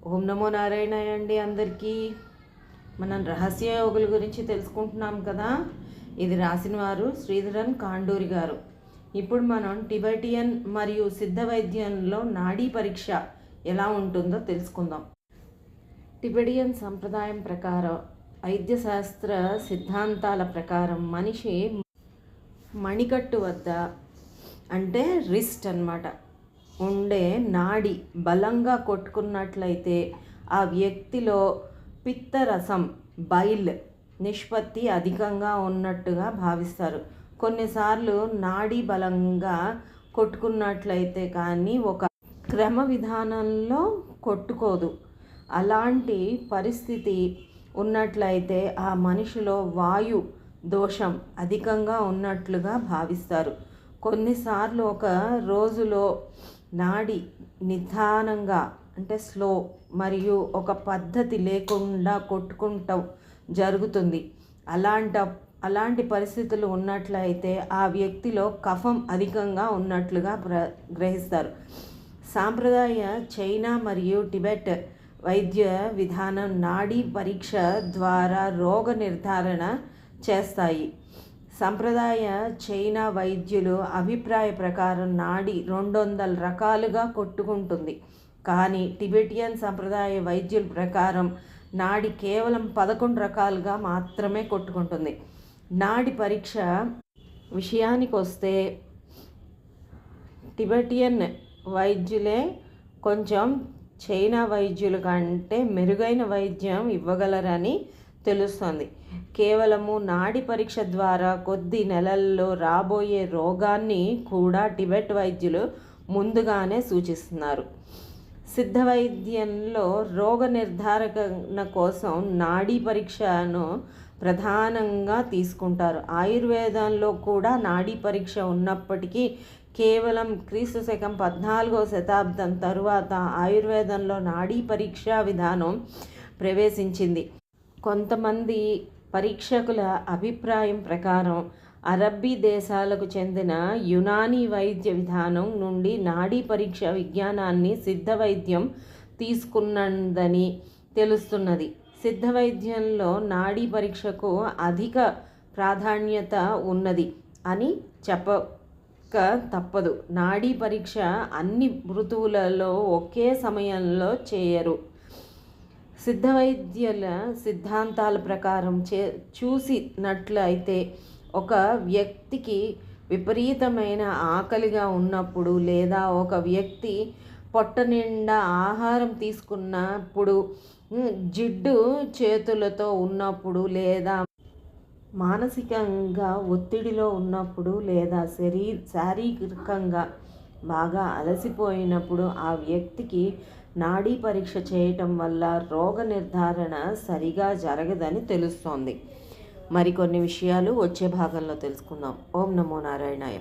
ఓం నమో నారాయణ అండి. అందరికీ మనం రహస్య యోగుల గురించి తెలుసుకుంటున్నాం కదా. ఇది రాసిన వారు శ్రీధరన్ కాండూరి గారు. ఇప్పుడు మనం టిబెటియన్ మరియు సిద్ధ వైద్యంలో నాడీ పరీక్ష ఎలా ఉంటుందో తెలుసుకుందాం. టిబెటియన్ సంప్రదాయం ప్రకారం వైద్యశాస్త్ర సిద్ధాంతాల ప్రకారం మనిషి మణికట్టు వద్ద అంటే రిస్ట్ అన్నమాట ఉండే నాడి బలంగా కొట్టుకున్నట్లయితే ఆ వ్యక్తిలో పిత్తరసం బైల్ నిష్పత్తి అధికంగా ఉన్నట్టుగా భావిస్తారు. కొన్నిసార్లు నాడి బలంగా కొట్టుకున్నట్లయితే కానీ ఒక క్రమ విధానంలో కొట్టుకోదు. అలాంటి పరిస్థితి ఉన్నట్లయితే ఆ మనిషిలో వాయు దోషం అధికంగా ఉన్నట్లుగా భావిస్తారు. కొన్నిసార్లు ఒక రోజులో నాడి నిదానంగా అంటే స్లో మరియు ఒక పద్ధతి లేకుండా కొట్టుకుంటాం జరుగుతుంది. అలాంటి పరిస్థితులు ఉన్నట్లయితే ఆ వ్యక్తిలో కఫం అధికంగా ఉన్నట్లుగా గ్రహిస్తారు. సాంప్రదాయ చైనా మరియు టిబెట్ వైద్య విధానం నాడీ పరీక్ష ద్వారా రోగ నిర్ధారణ చేస్తాయి. సంప్రదాయ చైనా వైద్యులు అభిప్రాయ ప్రకారం నాడి 200 రకాలుగా కొట్టుకుంటుంది. కానీ టిబెటియన్ సంప్రదాయ వైద్యుల ప్రకారం నాడి కేవలం 11 రకాలుగా మాత్రమే కొట్టుకుంటుంది. నాడి పరీక్ష విషయానికి వస్తే టిబెటియన్ వైద్యులే కొంచెం చైనా వైద్యుల కంటే మెరుగైన వైద్యం ఇవ్వగలరని తెలుస్తుంది. కేవలము నాడి పరీక్ష ద్వారా కొద్ది నెలల్లో రాబోయే రోగాన్ని కూడా టిబెట్ వైద్యులు ముందుగానే సూచిస్తున్నారు. సిద్ధ వైద్యంలో రోగ నిర్ధారణ కోసం నాడీ పరీక్షను ప్రధానంగా తీసుకుంటారు. ఆయుర్వేదంలో కూడా నాడీ పరీక్ష ఉన్నప్పటికీ కేవలం క్రీస్తు శకం 14వ శతాబ్దం తరువాత ఆయుర్వేదంలో నాడీ పరీక్షా విధానం ప్రవేశించింది. కొంతమంది పరీక్షకుల అభిప్రాయం ప్రకారం అరబ్బీ దేశాలకు చెందిన యునానీ వైద్య విధానం నుండి నాడీ పరీక్ష విజ్ఞానాన్ని సిద్ధ వైద్యం తీసుకున్నదని తెలుస్తున్నది. సిద్ధ వైద్యంలో నాడీ పరీక్షకు అధిక ప్రాధాన్యత ఉన్నది అని చెప్పక తప్పదు. నాడీ పరీక్ష అన్ని ఋతువులలో ఒకే సమయంలో చేయరు. సిద్ధ వైద్యుల సిద్ధాంతాల ప్రకారం చూసినట్లయితే ఒక వ్యక్తికి విపరీతమైన ఆకలిగా ఉన్నప్పుడు లేదా ఒక వ్యక్తి పొట్ట నిండా ఆహారం తీసుకున్నప్పుడు, జిడ్డు చేతులతో ఉన్నప్పుడు లేదా మానసికంగా ఒత్తిడిలో ఉన్నప్పుడు లేదా శారీరకంగా బాగా అలసిపోయినప్పుడు ఆ వ్యక్తికి నాడీ పరీక్ష చేయటం వల్ల రోగ నిర్ధారణ సరిగా జరగదని తెలుస్తోంది. మరికొన్ని విషయాలు వచ్చే భాగంలో తెలుసుకుందాం. ఓం నమో నారాయణాయ.